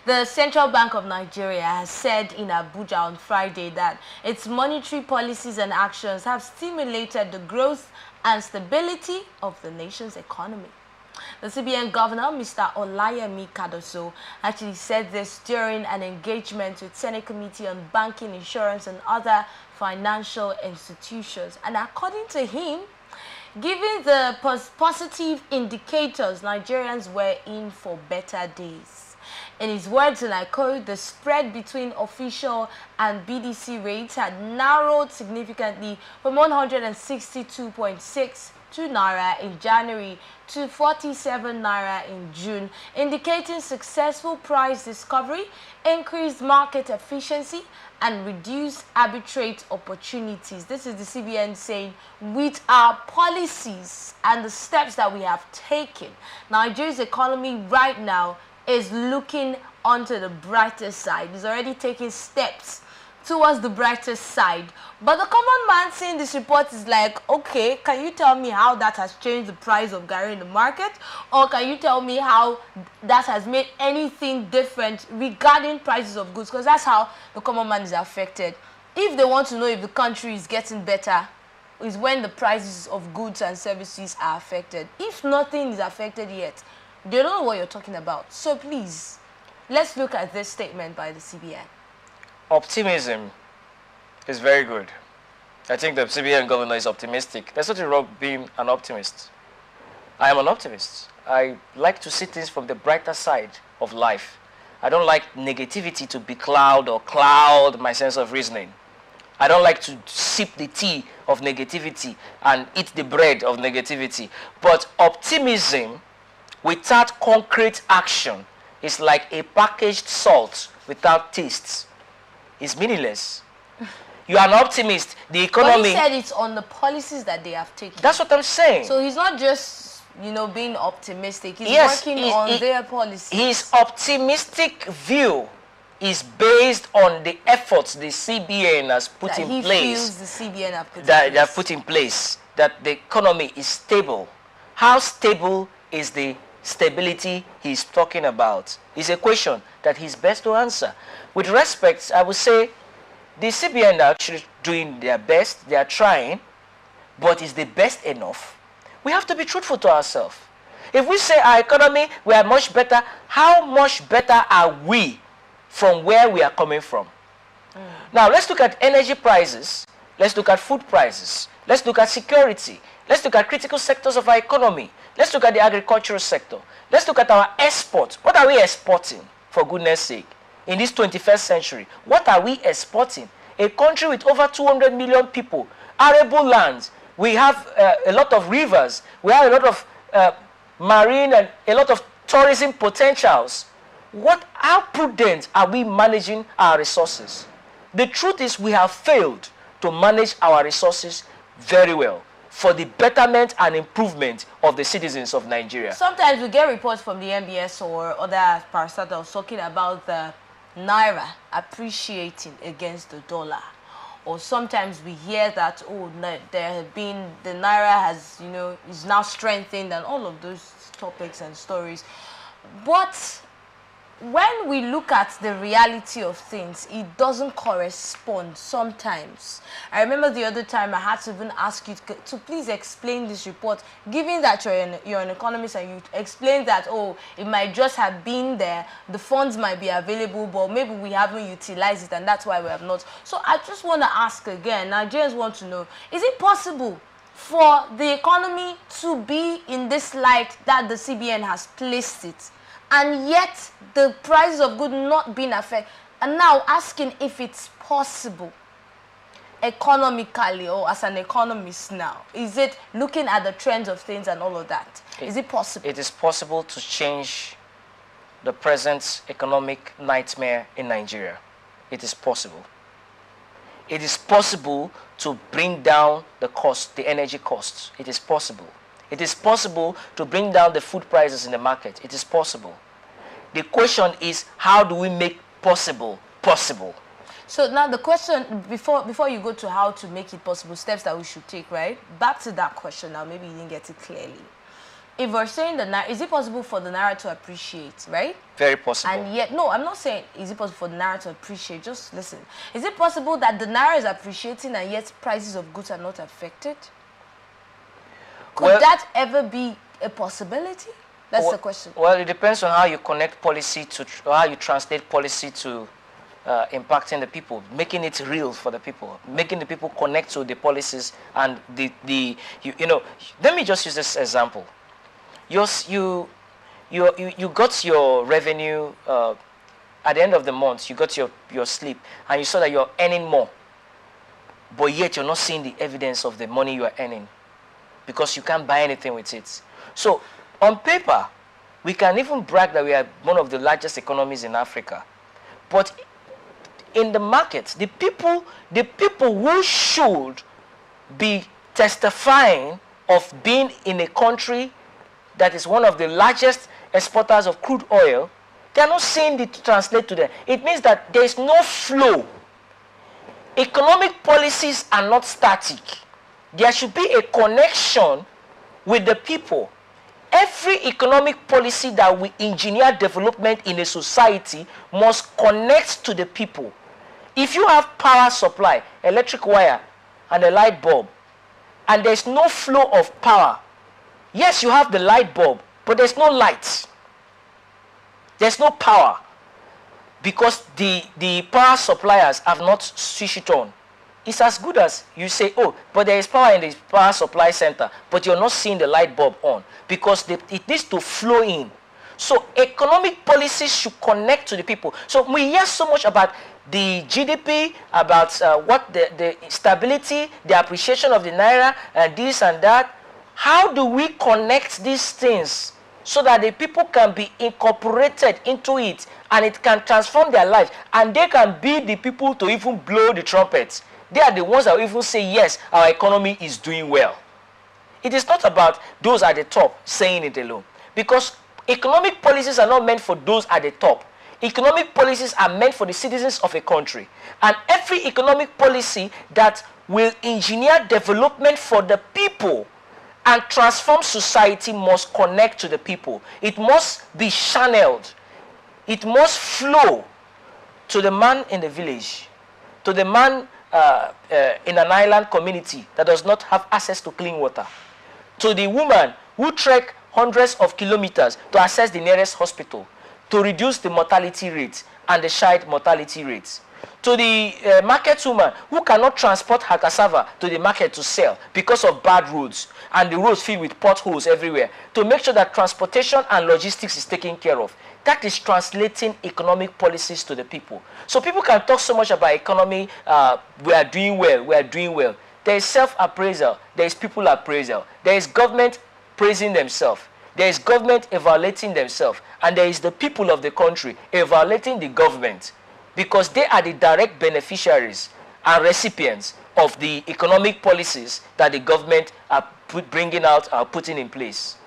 The Central Bank of Nigeria has said in Abuja on Friday that its monetary policies and actions have stimulated the growth and stability of the nation's economy. The CBN governor, Mr. Olayemi Kadoso, actually said this during an engagement with Senate Committee on Banking, Insurance and other financial institutions. And according to him, given the positive indicators, Nigerians were in for better days. In his words, and I quote, the spread between official and BDC rates had narrowed significantly from 162.62 naira in January to 47 naira in June, indicating successful price discovery, increased market efficiency, and reduced arbitrage opportunities. This is the CBN saying, with our policies and the steps that we have taken, Nigeria's economy right now is looking onto the brighter side. It's already taking steps towards the brighter side. But the common man seeing this report is like, okay, can you tell me how that has changed the price of Gary in the market? Or can you tell me how that has made anything different regarding prices of goods? Because that's how the common man is affected. If they want to know if the country is getting better, is when the prices of goods and services are affected. If nothing is affected yet, they don't know what you're talking about. So please, let's look at this statement by the CBN. Optimism is very good. I think the CBN governor is optimistic. There's nothing wrong being an optimist. I am an optimist. I like to see things from the brighter side of life. I don't like negativity to becloud or cloud my sense of reasoning. I don't like to sip the tea of negativity and eat the bread of negativity. But optimism without concrete action is like a packaged salt without taste. It's meaningless. You are an optimist. The economy... But he said it's on the policies that they have taken. That's what I'm saying. So he's not just, you know, being optimistic. He's working on their policies. His optimistic view is based on the efforts the CBN has put in place. He feels the CBN have put in place. They have put in place. That the economy is stable. How stable is the stability he's talking about? Is a question that he's best to answer. With respect, I would say the CBN are actually doing their best. They are trying, but is the best enough? We have to be truthful to ourselves. If we say our economy, we are much better, how much better are we from where we are coming from? Now, let's look at energy prices. Let's look at food prices. Let's look at security. Let's look at critical sectors of our economy. Let's look at the agricultural sector. Let's look at our exports. What are we exporting, for goodness sake, in this 21st century? What are we exporting? A country with over 200 million people, arable lands. We have a lot of rivers. We have a lot of marine and a lot of tourism potentials. How prudent are we managing our resources? The truth is we have failed to manage our resources very well for the betterment and improvement of the citizens of Nigeria. Sometimes we get reports from the MBS or other parastatals talking about the Naira appreciating against the dollar. Or sometimes we hear that, oh, the Naira has, you know, is now strengthened and all of those topics and stories. But when we look at the reality of things, it doesn't correspond sometimes. I remember the other time I had to even ask you to please explain this report, given that you're an economist and you explained that, oh, it might just have been there, the funds might be available, but maybe we haven't utilized it and that's why we have not. So I just want to ask again, Nigerians want to know, is it possible for the economy to be in this light that the CBN has placed it, and yet the prices of goods not being affected? And now asking if it's possible economically, or as an economist now, is it looking at the trends of things and all of that? Is it possible? It is possible to change the present economic nightmare in Nigeria. It is possible. It is possible to bring down the cost, the energy costs. It is possible. It is possible to bring down the food prices in the market. It is possible. The question is, how do we make possible possible? So now the question, before you go to how to make it possible, steps that we should take, right? Back to that question now, maybe you didn't get it clearly. if we're saying the naira, is it possible for the naira to appreciate, right? Very possible. And yet, no, I'm not saying is it possible for the naira to appreciate. Just listen. Is it possible that the naira is appreciating and yet prices of goods are not affected? Could that ever be a possibility? That's the question. Well, it depends on how you connect policy to, or how you translate policy to impacting the people, making it real for the people, making the people connect to the policies and you know, let me just use this example. You got your revenue at the end of the month, you got your slip, and you saw that you're earning more, but yet you're not seeing the evidence of the money you are earning because you can't buy anything with it. So on paper, we can even brag that we are one of the largest economies in Africa, but in the market, the people who should be testifying of being in a country that is one of the largest exporters of crude oil, they are not seeing it translate to them. It means that there is no flow. Economic policies are not static. There should be a connection with the people. Every economic policy that will engineer development in a society must connect to the people. If you have power supply, electric wire, and a light bulb, and there's no flow of power, yes, you have the light bulb, but there's no light. There's no power because the power suppliers have not switched it on. It's as good as you say, oh, but there is power in the power supply center, but you're not seeing the light bulb on because it needs to flow in. So economic policies should connect to the people. So we hear so much about the GDP, about what the stability, the appreciation of the naira, and this and that. How do we connect these things so that the people can be incorporated into it and it can transform their lives and they can be the people to even blow the trumpets? They are the ones that will even say, yes, our economy is doing well. It is not about those at the top saying it alone, because economic policies are not meant for those at the top. Economic policies are meant for the citizens of a country. And every economic policy that will engineer development for the people and transform society must connect to the people. It must be channeled. It must flow to the man in the village, to the man in an island community that does not have access to clean water, to the woman who trek hundreds of kilometers to access the nearest hospital, to reduce the mortality rate and the child mortality rates, to the market woman who cannot transport her cassava to the market to sell because of bad roads and the roads filled with potholes everywhere, to make sure that transportation and logistics is taken care of. That is translating economic policies to the people. So people can talk so much about economy, we are doing well, we are doing well. There is self-appraisal, there is people appraisal, there is government praising themselves, there is government evaluating themselves, and there is the people of the country evaluating the government, because they are the direct beneficiaries and recipients of the economic policies that the government are bringing out, are putting in place.